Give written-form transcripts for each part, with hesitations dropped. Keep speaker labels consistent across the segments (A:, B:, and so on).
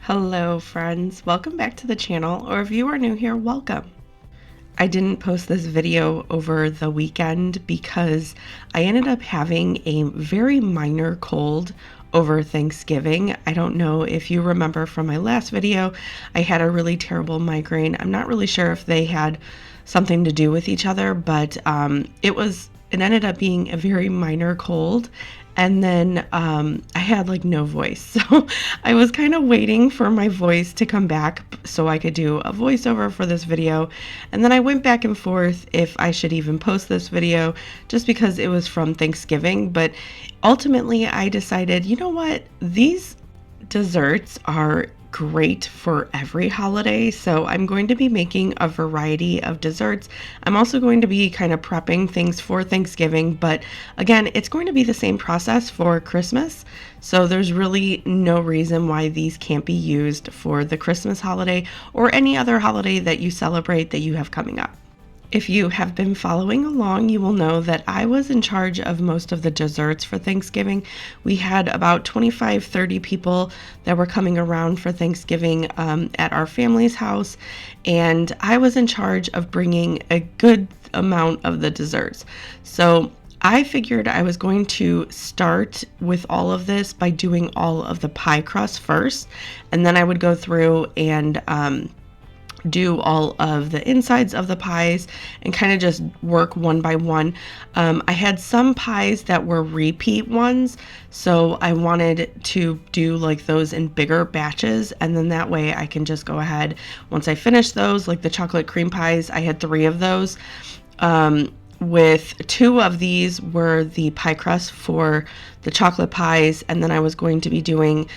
A: Hello friends, welcome back to the channel, or if you are new here, welcome. I didn't post this video over the weekend because I ended up having a very minor cold over Thanksgiving. I don't know if you remember from my last video, I had a really terrible migraine. I'm not really sure if they had something to do with each other, but it ended up being a very minor cold. And then I had like no voice. So I was kind of waiting for my voice to come back so I could do a voiceover for this video. And then I went back and forth if I should even post this video just because it was from Thanksgiving. But ultimately I decided, you know what? These desserts are great for every holiday, so I'm going to be making a variety of desserts. I'm also going to be kind of prepping things for Thanksgiving, but again, it's going to be the same process for Christmas, so there's really no reason why these can't be used for the Christmas holiday or any other holiday that you celebrate that you have coming up. If you have been following along, you will know that I was in charge of most of the desserts for Thanksgiving. We had about 25-30 people that were coming around for Thanksgiving at our family's house, and I was in charge of bringing a good amount of the desserts. So I figured I was going to start with all of this by doing all of the pie crust first, and then I would go through and do all of the insides of the pies and kind of just work one by one. I had some pies that were repeat ones, so I wanted to do like those in bigger batches, and then that way I can just go ahead once I finish those, like the chocolate cream pies. I had 3 of those. With 2 of these were the pie crust for the chocolate pies, and then I was going to be doing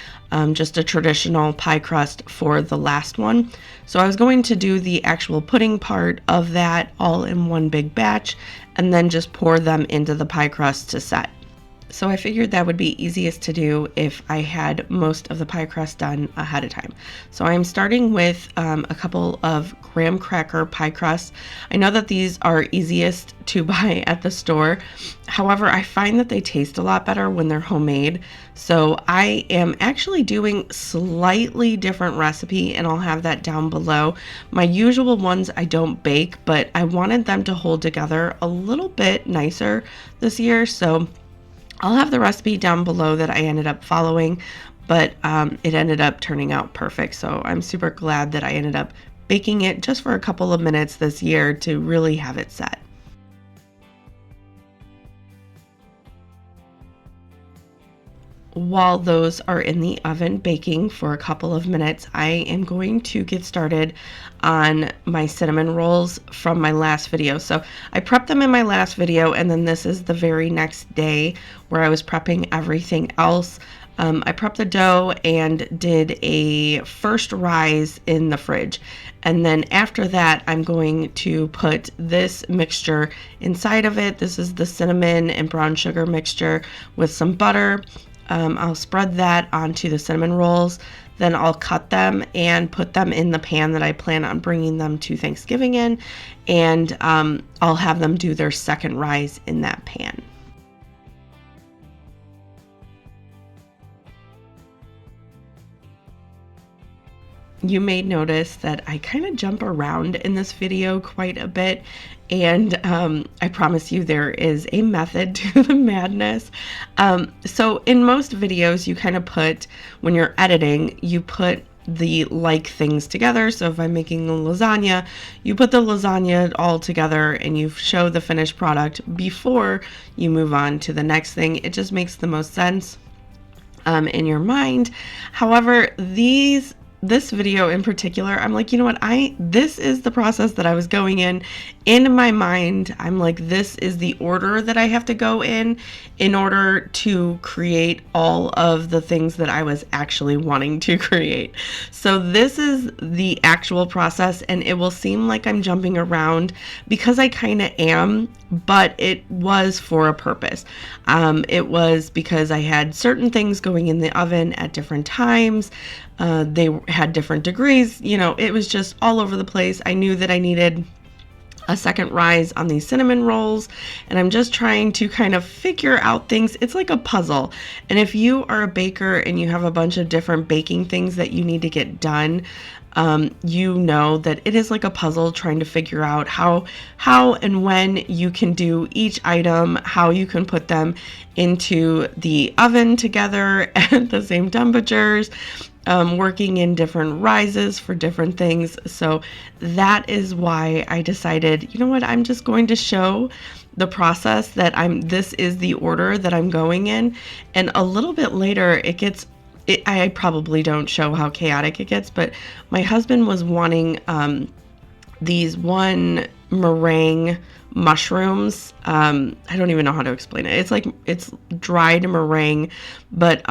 A: just a traditional pie crust for the last one. So I was going to do the actual pudding part of that all in one big batch and then just pour them into the pie crust to set. So I figured that would be easiest to do if I had most of the pie crust done ahead of time. So I'm starting with a couple of graham cracker pie crusts. I know that these are easiest to buy at the store. However, I find that they taste a lot better when they're homemade. So I am actually doing slightly different recipe, and I'll have that down below. My usual ones I don't bake, but I wanted them to hold together a little bit nicer this year. So I'll have the recipe down below that I ended up following, but it ended up turning out perfect. So I'm super glad that I ended up baking it just for a couple of minutes this year to really have it set. While those are in the oven baking for a couple of minutes, I am going to get started on my cinnamon rolls from my last video. So I prepped them in my last video, and then this is the very next day where I was prepping everything else. I prepped the dough and did a first rise in the fridge. And then after that, I'm going to put this mixture inside of it. This is the cinnamon and brown sugar mixture with some butter. I'll spread that onto the cinnamon rolls, then I'll cut them and put them in the pan that I plan on bringing them to Thanksgiving in, and I'll have them do their second rise in that pan. You may notice that I kind of jump around in this video quite a bit, and I promise you there is a method to the madness. So in most videos you kind of put, when you're editing, you put the like things together. So if I'm making a lasagna, you put the lasagna all together and you show the finished product before you move on to the next thing. It just makes the most sense in your mind. However, this video in particular, I'm like, you know what, this is the process that I was going in my mind. I'm like, this is the order that I have to go in order to create all of the things that I was actually wanting to create. So this is the actual process, and it will seem like I'm jumping around because I kind of am, but it was for a purpose. It was because I had certain things going in the oven at different times. They had different degrees, you know, it was just all over the place. I knew that I needed a second rise on these cinnamon rolls, and I'm just trying to kind of figure out things. It's like a puzzle. And if you are a baker and you have a bunch of different baking things that you need to get done, you know that it is like a puzzle trying to figure out how and when you can do each item, how you can put them into the oven together at the same temperatures, working in different rises for different things. So that is why I decided, you know what, I'm just going to show the process that this is the order that I'm going in. And a little bit later, I probably don't show how chaotic it gets, but my husband was wanting these one meringue mushrooms. I don't even know how to explain it. It's dried meringue, but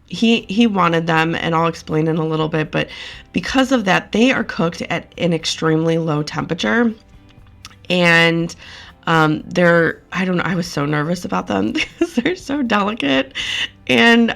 A: he wanted them, and I'll explain in a little bit. But because of that, they are cooked at an extremely low temperature, and I don't know, I was so nervous about them because they're so delicate. And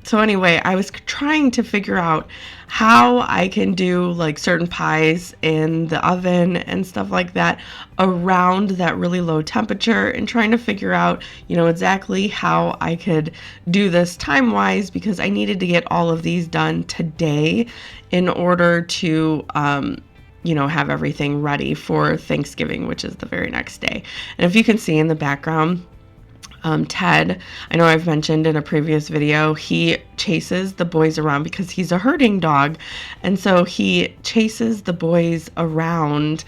A: so anyway, I was trying to figure out how I can do like certain pies in the oven and stuff like that around that really low temperature, and trying to figure out, exactly how I could do this time-wise, because I needed to get all of these done today in order to, have everything ready for Thanksgiving, which is the very next day. And if you can see in the background, Ted, I know I've mentioned in a previous video, he chases the boys around because he's a herding dog. And so he chases the boys around,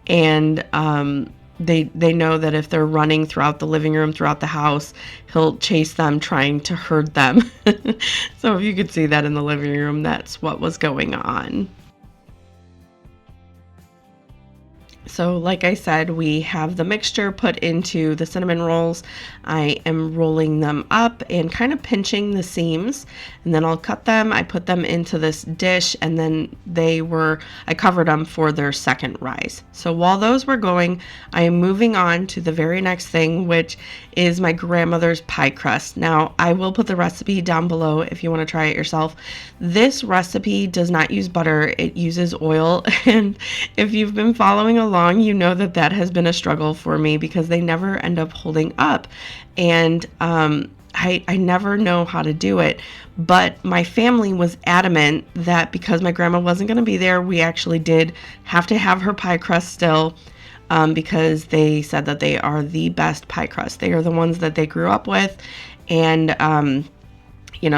A: and they know that if they're running throughout the living room, throughout the house, he'll chase them, trying to herd them. So if you could see that in the living room, that's what was going on. So like I said, we have the mixture put into the cinnamon rolls. I am rolling them up and kind of pinching the seams, and then I'll cut them. I put them into this dish, and then I covered them for their second rise. So while those were going, I am moving on to the very next thing, which is my grandmother's pie crust. Now, I will put the recipe down below if you want to try it yourself. This recipe does not use butter, it uses oil. And if you've been following along, you know that has been a struggle for me because they never end up holding up. And I never know how to do it. But my family was adamant that because my grandma wasn't going to be there, we actually did have to have her pie crust still. Because they said that they are the best pie crust. They are the ones that they grew up with. And,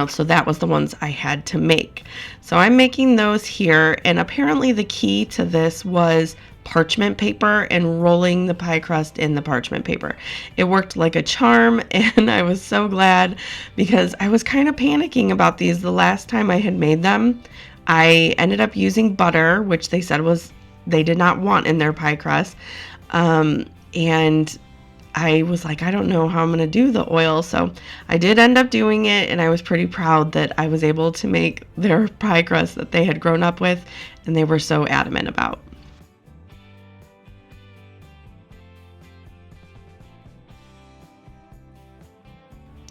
A: so that was the ones I had to make. So I'm making those here. And apparently the key to this was parchment paper and rolling the pie crust in the parchment paper. It worked like a charm, and I was so glad because I was kind of panicking about these the last time I had made them. I ended up using butter, which they said they did not want in their pie crust. And I was like, I don't know how I'm going to do the oil. So I did end up doing it, and I was pretty proud that I was able to make their pie crust that they had grown up with and they were so adamant about.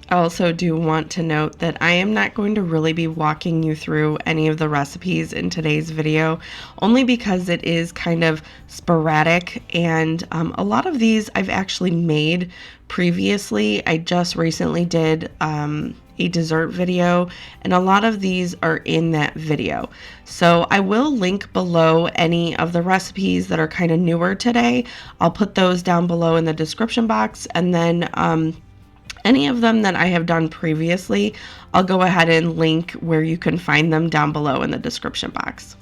A: I also do want to note that I am not going to really be walking you through any of the recipes in today's video, only because it is kind of sporadic, and a lot of these I've actually made previously. I just recently did a dessert video, and a lot of these are in that video. So I will link below any of the recipes that are kind of newer today. I'll put those down below in the description box, and then any of them that I have done previously, I'll go ahead and link where you can find them down below in the description box.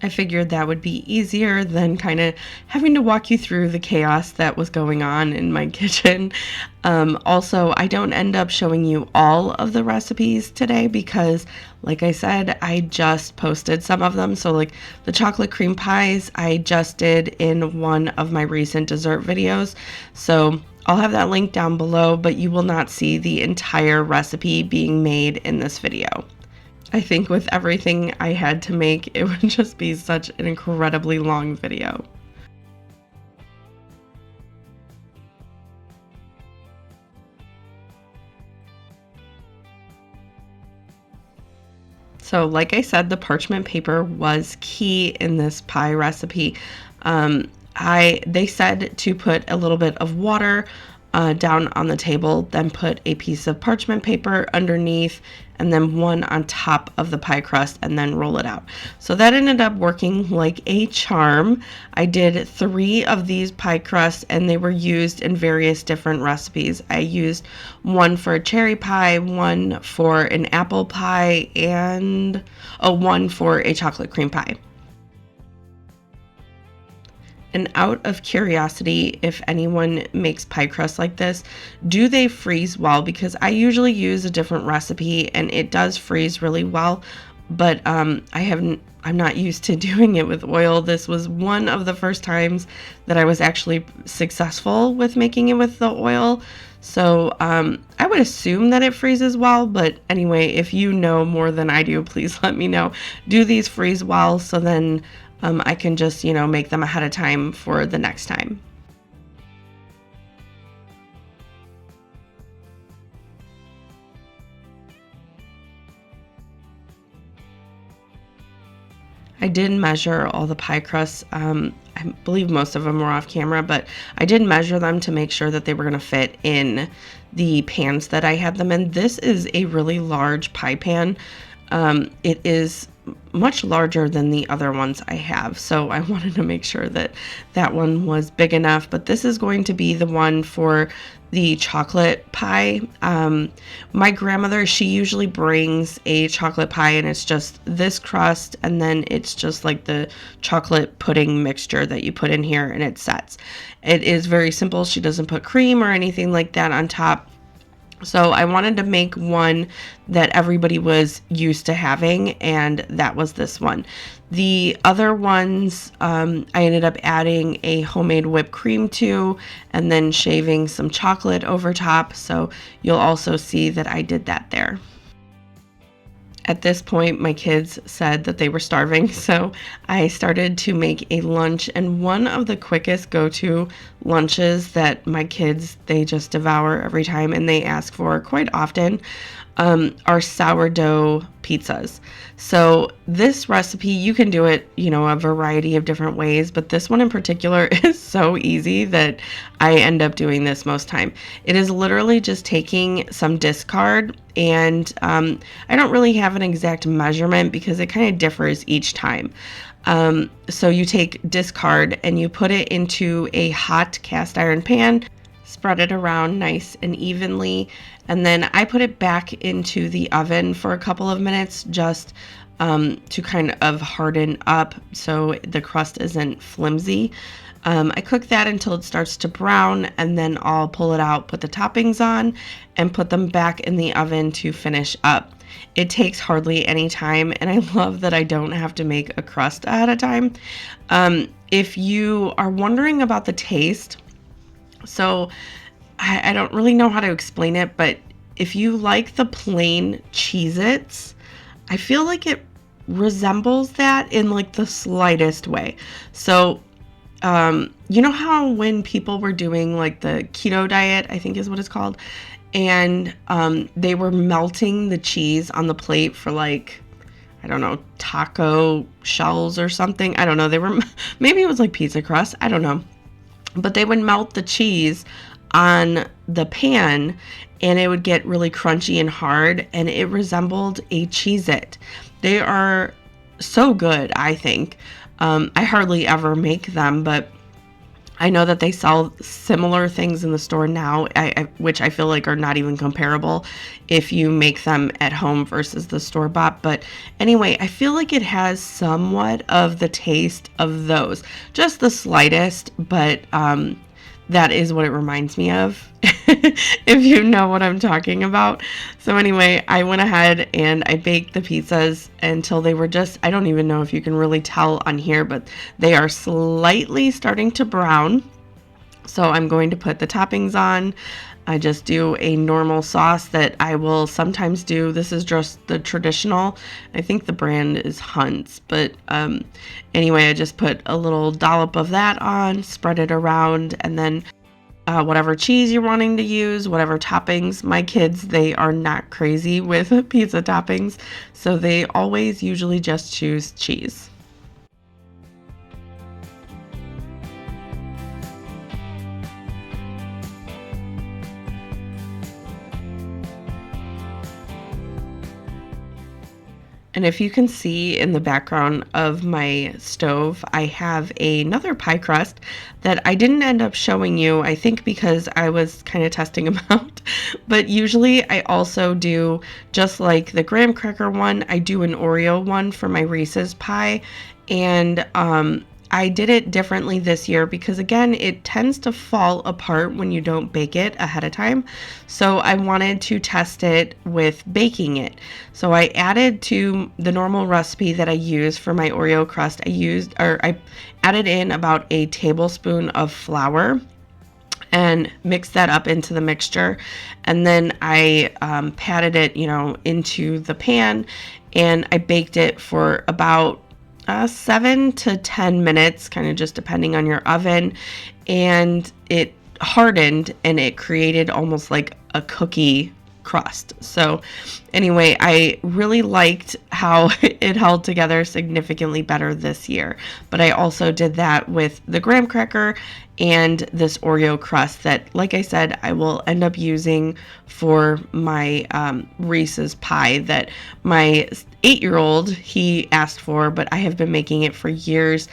A: I figured that would be easier than kind of having to walk you through the chaos that was going on in my kitchen. Also, I don't end up showing you all of the recipes today because, like I said, I just posted some of them. So like the chocolate cream pies, I just did in one of my recent dessert videos. So I'll have that link down below, but you will not see the entire recipe being made in this video. I think with everything I had to make, it would just be such an incredibly long video. So like I said, the parchment paper was key in this pie recipe. They said to put a little bit of water down on the table, then put a piece of parchment paper underneath, and then one on top of the pie crust, and then roll it out. So that ended up working like a charm. I did 3 of these pie crusts, and they were used in various different recipes. I used one for a cherry pie, one for an apple pie, and one for a chocolate cream pie. And out of curiosity, if anyone makes pie crust like this, do they freeze well? Because I usually use a different recipe and it does freeze really well, but I'm not used to doing it with oil. This was one of the first times that I was actually successful with making it with the oil. So I would assume that it freezes well, but anyway, if you know more than I do, please let me know. Do these freeze well? So then I can just, make them ahead of time for the next time. I did measure all the pie crusts. I believe most of them were off camera, but I did measure them to make sure that they were going to fit in the pans that I had them in. This is a really large pie pan. It is much larger than the other ones I have, so I wanted to make sure that that one was big enough. But this is going to be the one for the chocolate pie. My grandmother, she usually brings a chocolate pie, and it's just this crust, and then it's just like the chocolate pudding mixture that you put in here, and it sets. It is very simple. She doesn't put cream or anything like that on top. So I wanted to make one that everybody was used to having, and that was this one. The other ones, I ended up adding a homemade whipped cream to, and then shaving some chocolate over top. So you'll also see that I did that there. At this point, my kids said that they were starving, so I started to make a lunch, and one of the quickest go-to lunches that my kids, they just devour every time, and they ask for quite often, are sourdough pizzas. So this recipe, you can do it, a variety of different ways, but this one in particular is so easy that I end up doing this most time. It is literally just taking some discard, and I don't really have an exact measurement because it kind of differs each time. So you take discard and you put it into a hot cast iron pan, spread it around nice and evenly, and then I put it back into the oven for a couple of minutes just to kind of harden up so the crust isn't flimsy. I cook that until it starts to brown, and then I'll pull it out, put the toppings on, and put them back in the oven to finish up. It takes hardly any time, and I love that I don't have to make a crust ahead of time. If you are wondering about the taste, so I don't really know how to explain it, but if you like the plain Cheez-Its, I feel like it resembles that in like the slightest way. So you know how when people were doing like the keto diet, I think is what it's called, and they were melting the cheese on the plate for like, I don't know, taco shells or something. I don't know. Maybe it was like pizza crust. I don't know. But they would melt the cheese on the pan and it would get really crunchy and hard, and it resembled a Cheez-It. They are so good, I think. I hardly ever make them, but I know that they sell similar things in the store now, which I feel like are not even comparable if you make them at home versus the store-bought. But anyway, I feel like it has somewhat of the taste of those. Just the slightest, but that is what it reminds me of, if you know what I'm talking about. So anyway, I went ahead and I baked the pizzas until they were just, I don't even know if you can really tell on here, but they are slightly starting to brown. So I'm going to put the toppings on. I just do a normal sauce that I will sometimes do. This is just the traditional. I think the brand is Hunt's, but anyway, I just put a little dollop of that on, spread it around, and then whatever cheese you're wanting to use, whatever toppings. My kids, they are not crazy with pizza toppings, so they always usually just choose cheese. And if you can see in the background of my stove, I have another pie crust that I didn't end up showing you, I think because I was kind of testing them out. But usually I also do, just like the graham cracker one, I do an Oreo one for my Reese's pie. And I did it differently this year because, again, it tends to fall apart when you don't bake it ahead of time. So I wanted to test it with baking it. So I added to the normal recipe that I use for my Oreo crust, I added in about a tablespoon of flour and mixed that up into the mixture. And then I patted it, into the pan, and I baked it for about 7 to 10 minutes, kind of just depending on your oven. And it hardened and it created almost like a cookie crust. So anyway, I really liked how it held together significantly better this year. But I also did that with the graham cracker and this Oreo crust that, like I said, I will end up using for my Reese's pie that my 8-year-old, he asked for, but I have been making it for years.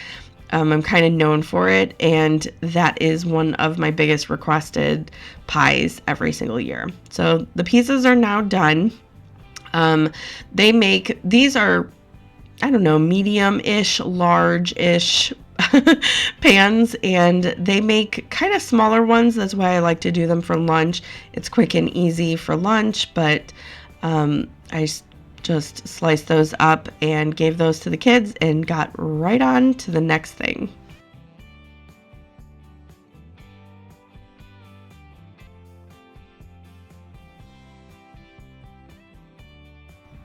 A: I'm kind of known for it, and that is one of my biggest requested pies every single year. So the pieces are now done. These are, I don't know, medium-ish, large-ish pans, and they make kind of smaller ones. That's why I like to do them for lunch. It's quick and easy for lunch, but I just sliced those up and gave those to the kids and got right on to the next thing.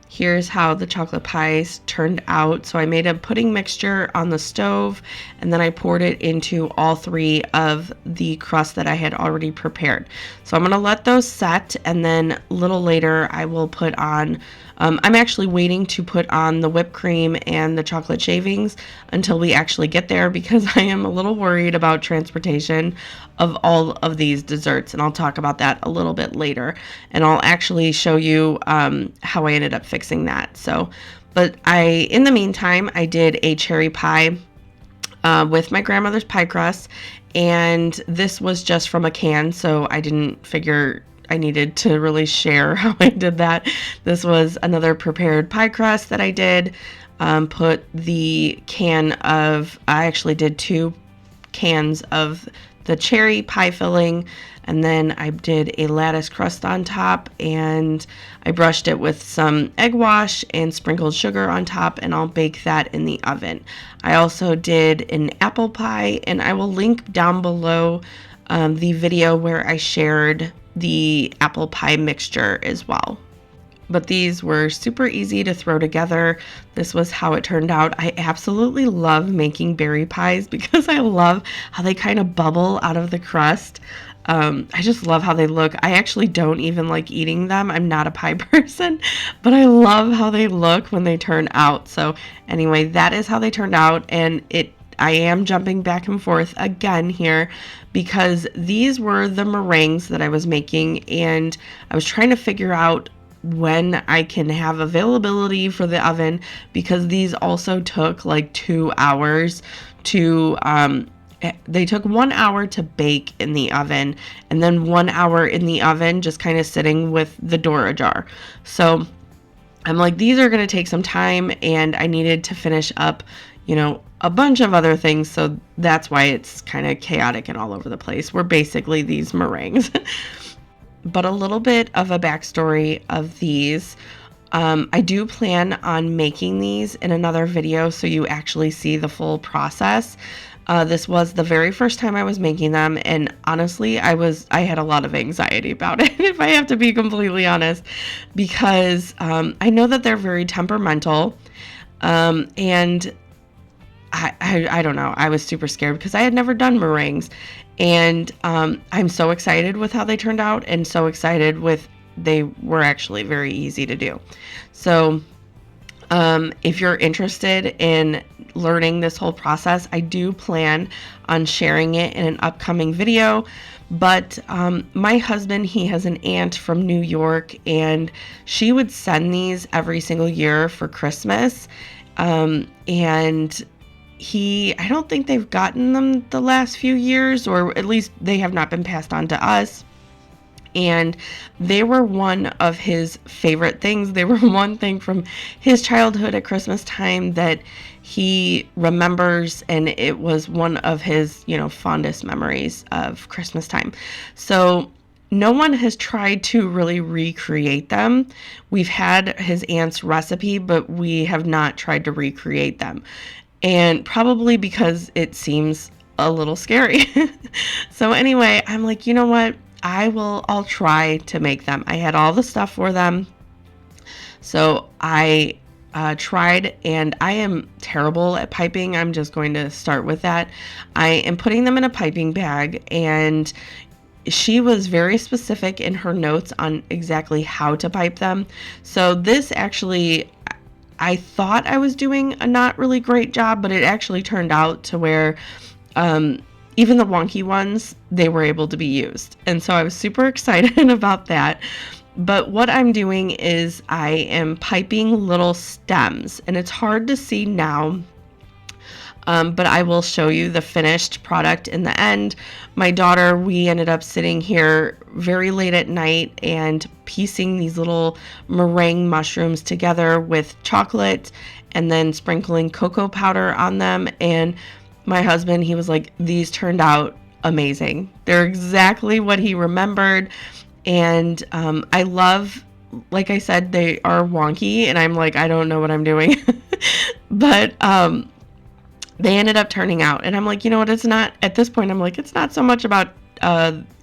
A: Here's how the chocolate pies turned out. So I made a pudding mixture on the stove, and then I poured it into all 3 of the crust that I had already prepared. So I'm going to let those set, and then a little later I will put on, I'm actually waiting to put on the whipped cream and the chocolate shavings until we actually get there, because I am a little worried about transportation of all of these desserts, and I'll talk about that a little bit later, and I'll actually show you how I ended up fixing that. So, but in the meantime, I did a cherry pie with my grandmother's pie crust, and this was just from a can, so I didn't figure I needed to really share how I did that. This was another prepared pie crust that I did. I actually did 2 cans of the cherry pie filling, and then I did a lattice crust on top, and I brushed it with some egg wash and sprinkled sugar on top, and I'll bake that in the oven. I also did an apple pie, and I will link down below the video where I shared the apple pie mixture as well. But these were super easy to throw together. This was how it turned out. I absolutely love making berry pies because I love how they kind of bubble out of the crust. I just love how they look. I actually don't even like eating them. I'm not a pie person, but I love how they look when they turn out. So anyway, that is how they turned out, and I am jumping back and forth again here because these were the meringues that I was making, and I was trying to figure out when I can have availability for the oven, because these also took like 2 hours to they took 1 hour to bake in the oven, and then 1 hour in the oven just kind of sitting with the door ajar. So I'm like, these are going to take some time, and I needed to finish up, a bunch of other things. So that's why it's kind of chaotic and all over the place. We're basically these meringues. But a little bit of a backstory of these. I do plan on making these in another video so you actually see the full process. This was the very first time I was making them, and honestly, I had a lot of anxiety about it, if I have to be completely honest, because I know that they're very temperamental, and I don't know. I was super scared because I had never done meringues, and I'm so excited with how they turned out, and so excited they were actually very easy to do. So if you're interested in learning this whole process, I do plan on sharing it in an upcoming video, But my husband, he has an aunt from New York, and she would send these every single year for Christmas. And I don't think they've gotten them the last few years, or at least they have not been passed on to us. And they were one of his favorite things. They were one thing from his childhood at Christmas time that he remembers, and it was one of his, fondest memories of Christmas time. So no one has tried to really recreate them. We've had his aunt's recipe, but we have not tried to recreate them. And probably because it seems a little scary. So anyway, I'm like, you know what? I'll try to make them. I had all the stuff for them. So I tried, and I am terrible at piping. I'm just going to start with that. I am putting them in a piping bag, and she was very specific in her notes on exactly how to pipe them. So this actually, I thought I was doing a not really great job, but it actually turned out to where even the wonky ones, they were able to be used. And so I was super excited about that. But what I'm doing is I am piping little stems, and it's hard to see now, but I will show you the finished product in the end. My daughter, we ended up sitting here very late at night and piecing these little meringue mushrooms together with chocolate and then sprinkling cocoa powder on them. And my husband, he was like, these turned out amazing. They're exactly what he remembered. And I love, like I said, they are wonky, and I'm like, I don't know what I'm doing. But they ended up turning out. And I'm like, you know what? It's not, at this point, I'm like, it's not so much about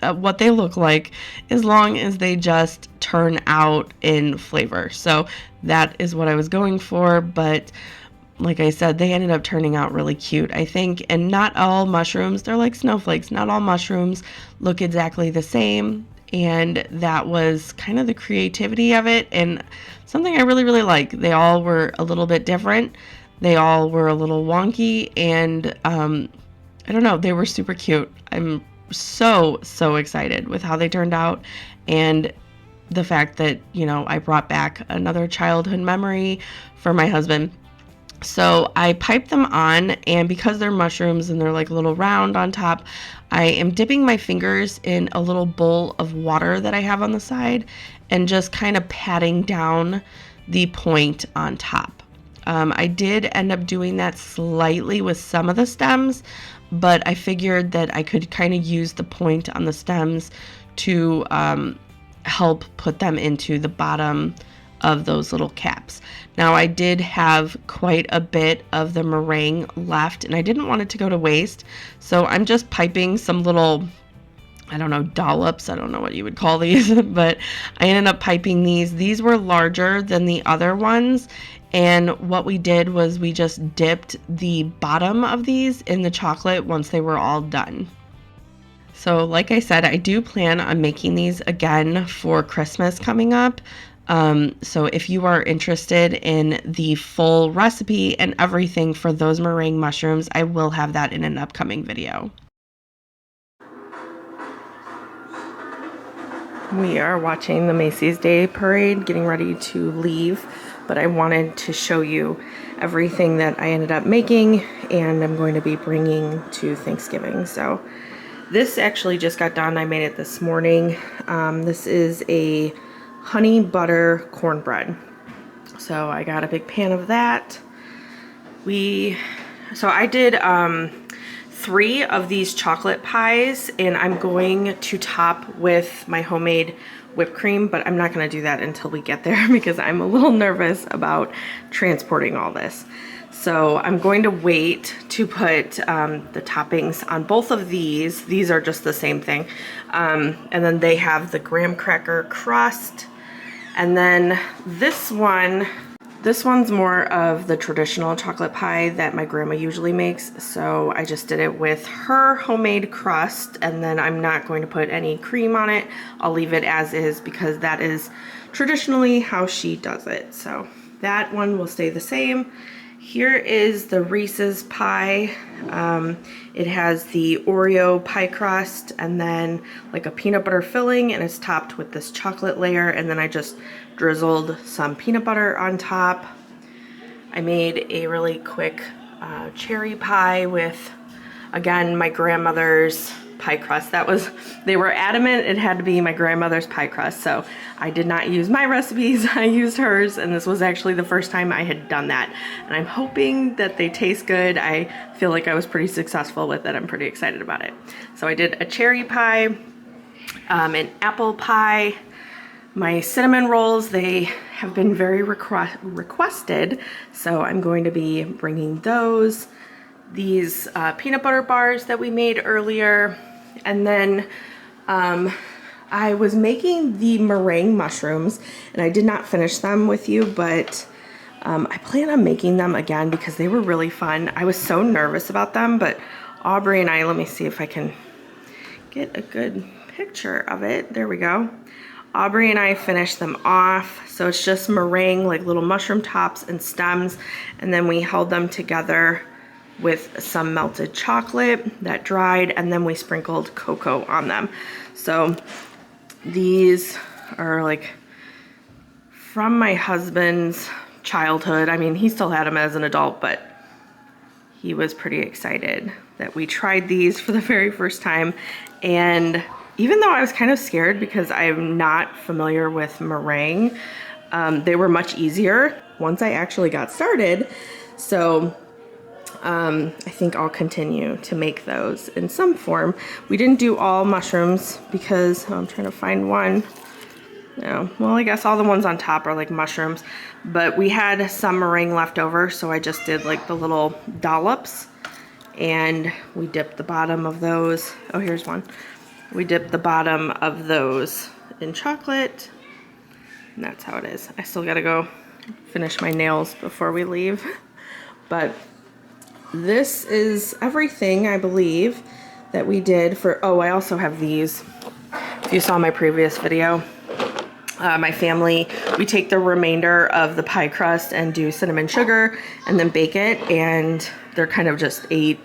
A: what they look like, as long as they just turn out in flavor. So that is what I was going for. But like I said, they ended up turning out really cute, I think. And not all mushrooms, they're like snowflakes. Not all mushrooms look exactly the same. And that was kind of the creativity of it, and something I really, really like. They all were a little bit different. They all were a little wonky, and I don't know, they were super cute. I'm so excited with how they turned out, and the fact that, I brought back another childhood memory for my husband. So I pipe them on, and because they're mushrooms and they're like a little round on top, I am dipping my fingers in a little bowl of water that I have on the side and just kind of patting down the point on top. I did end up doing that slightly with some of the stems, but I figured that I could kind of use the point on the stems to help put them into the bottom of those little caps. Now, I did have quite a bit of the meringue left, and I didn't want it to go to waste, so I'm just piping some little, I don't know, dollops, I don't know what you would call these, but I ended up piping these. These were larger than the other ones, and what we did was we just dipped the bottom of these in the chocolate once they were all done. So like I said, I do plan on making these again for Christmas coming up. So if you are interested in the full recipe and everything for those meringue mushrooms, I will have that in an upcoming video. We are watching the Macy's Day Parade, getting ready to leave, but I wanted to show you everything that I ended up making and I'm going to be bringing to Thanksgiving. So this actually just got done. I made it this morning. This is a honey butter cornbread. So I got a big pan of that. So I did 3 of these chocolate pies, and I'm going to top with my homemade whipped cream, but I'm not going to do that until we get there because I'm a little nervous about transporting all this. So I'm going to wait to put the toppings on both of these. These are just the same thing. And then they have the graham cracker crust. And then this one's more of the traditional chocolate pie that my grandma usually makes. So I just did it with her homemade crust, and then I'm not going to put any cream on it. I'll leave it as is because that is traditionally how she does it. So that one will stay the same. Here is the Reese's pie. It has the Oreo pie crust and then like a peanut butter filling, and it's topped with this chocolate layer, and then I just drizzled some peanut butter on top. I made a really quick cherry pie with, again, my grandmother's pie crust. They were adamant it had to be my grandmother's pie crust, so I did not use my recipes, I used hers, and this was actually the first time I had done that. And I'm hoping that they taste good. I feel like I was pretty successful with it. I'm pretty excited about it. So I did a cherry pie, an apple pie, my cinnamon rolls. They have been very requested, so I'm going to be bringing those. These peanut butter bars that we made earlier, and then I was making the meringue mushrooms, and I did not finish them with you, but I plan on making them again because they were really fun. I was so nervous about them, but Aubrey and I, let me see if I can get a good picture of it. There we go. Aubrey and I finished them off. So it's just meringue, like little mushroom tops and stems, and then we held them together with some melted chocolate that dried, and then we sprinkled cocoa on them. So these are like from my husband's childhood. I mean, he still had them as an adult, but he was pretty excited that we tried these for the very first time. And even though I was kind of scared because I'm not familiar with meringue, they were much easier once I actually got started. So I think I'll continue to make those in some form. We didn't do all mushrooms because I'm trying to find one. No, well, I guess all the ones on top are like mushrooms, but we had some meringue left over, so I just did like the little dollops, and we dipped the bottom of those. Oh, here's one. We dipped the bottom of those in chocolate, and that's how it is. I still gotta go finish my nails before we leave, but this is everything, I believe, that we did for, oh, I also have these. If you saw my previous video, my family, we take the remainder of the pie crust and do cinnamon sugar and then bake it, and they're kind of just ate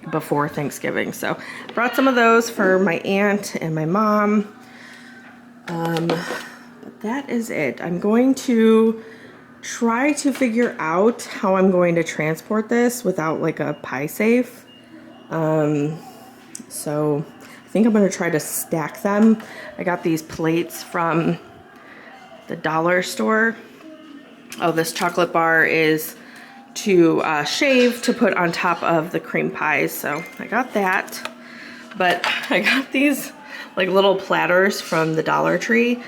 A: before Thanksgiving. So I brought some of those for my aunt and my mom. But that is it. I'm going to try to figure out how I'm going to transport this without like a pie safe. So I think I'm going to try to stack them. I got these plates from the dollar store. Oh, this chocolate bar is to shave to put on top of the cream pies. So I got that. But I got these like little platters from the Dollar Tree.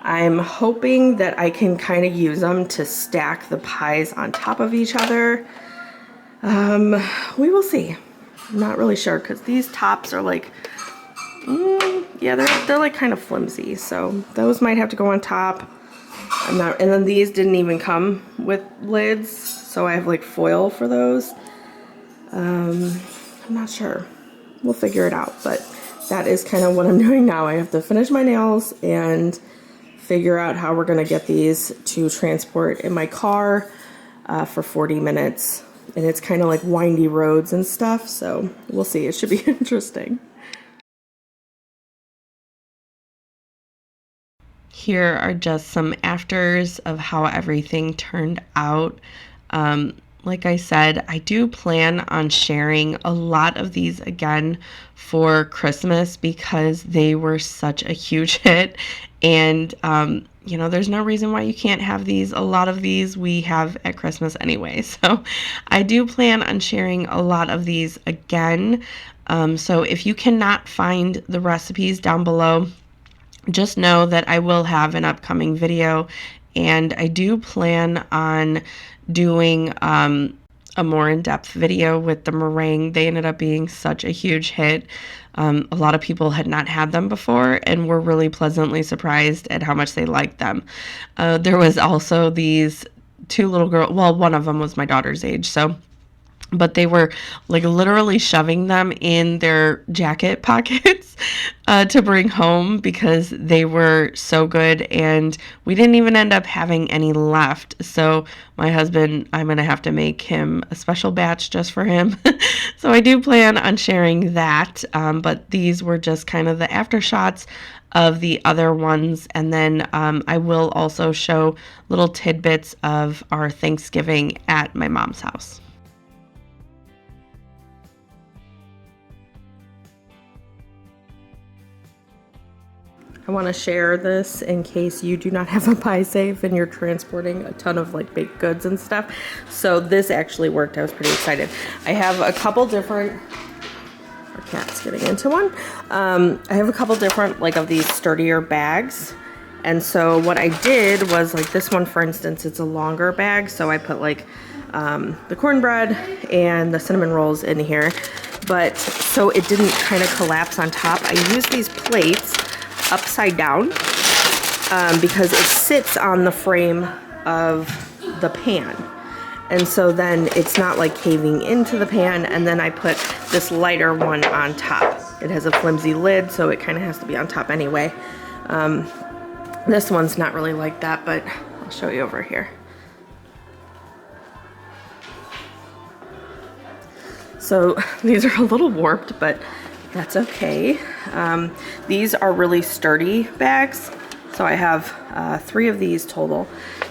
A: I'm hoping that I can kind of use them to stack the pies on top of each other. We will see. I'm not really sure because these tops are like, yeah, they're like kind of flimsy. So those might have to go on top. I'm not, and then these didn't even come with lids, so I have like foil for those. I'm not sure. We'll figure it out, but that is kind of what I'm doing now. I have to finish my nails and figure out how we're gonna get these to transport in my car for 40 minutes. And it's kind of like windy roads and stuff, so we'll see. It should be interesting. Here are just some afters of how everything turned out. Like I said, I do plan on sharing a lot of these again for Christmas because they were such a huge hit. And, you know, there's no reason why you can't have these. A lot of these we have at Christmas anyway. So I do plan on sharing a lot of these again. So if you cannot find the recipes down below, just know that I will have an upcoming video, and I do plan on doing a more in-depth video with the meringue. They ended up being such a huge hit. A lot of people had not had them before and were really pleasantly surprised at how much they liked them. There was also these two little girls, well, one of them was my daughter's age, so but they were like literally shoving them in their jacket pockets to bring home because they were so good, and we didn't even end up having any left. So my husband, I'm gonna have to make him a special batch just for him. So I do plan on sharing that, but these were just kind of the after shots of the other ones. And then I will also show little tidbits of our Thanksgiving at my mom's house. I want to share this in case you do not have a pie safe and you're transporting a ton of like baked goods and stuff. So this actually worked. I was pretty excited. I have a couple different, our cat's getting into one. I have a couple different like of these sturdier bags. And so what I did was like this one, for instance, it's a longer bag. So I put like the cornbread and the cinnamon rolls in here. But so it didn't kind of collapse on top, I used these plates upside down because it sits on the frame of the pan, and so then it's not like caving into the pan. And then I put this lighter one on top. It has a flimsy lid, so it kind of has to be on top anyway. This one's not really like that, but I'll show you over here. So these are a little warped, but that's okay. These are really sturdy bags. So I have 3 of these total,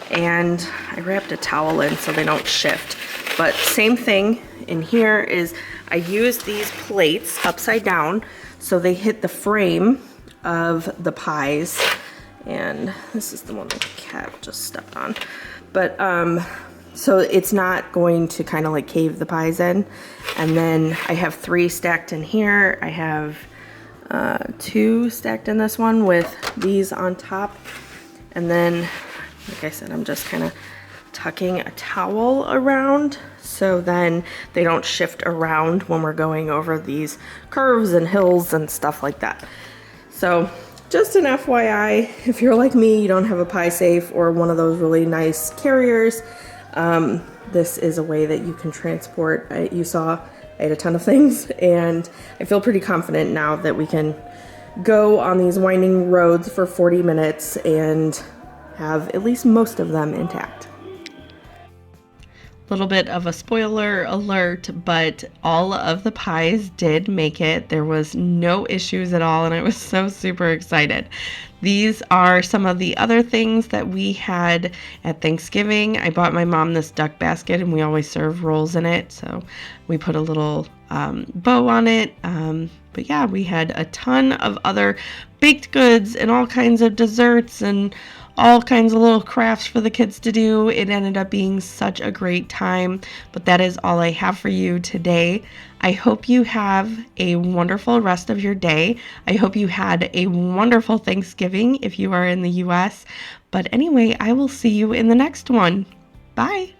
A: and I wrapped a towel in so they don't shift. But same thing in here is I use these plates upside down so they hit the frame of the pies. And this is the one the cat just stepped on. But so it's not going to kind of like cave the pies in. And then I have 3 stacked in here. I have 2 stacked in this one with these on top. And then, like I said, I'm just kind of tucking a towel around so then they don't shift around when we're going over these curves and hills and stuff like that. So just an FYI, if you're like me, you don't have a pie safe or one of those really nice carriers, this is a way that you can transport. You saw I ate a ton of things, and I feel pretty confident now that we can go on these winding roads for 40 minutes and have at least most of them intact. Little bit of a spoiler alert, but all of the pies did make it. There was no issues at all, and I was so super excited. These are some of the other things that we had at Thanksgiving. I bought my mom this duck basket, and we always serve rolls in it, so we put a little bow on it. But yeah, we had a ton of other baked goods and all kinds of desserts and all kinds of little crafts for the kids to do. It ended up being such a great time, but that is all I have for you today. I hope you have a wonderful rest of your day. I hope you had a wonderful Thanksgiving if you are in the US. But anyway, I will see you in the next one. Bye.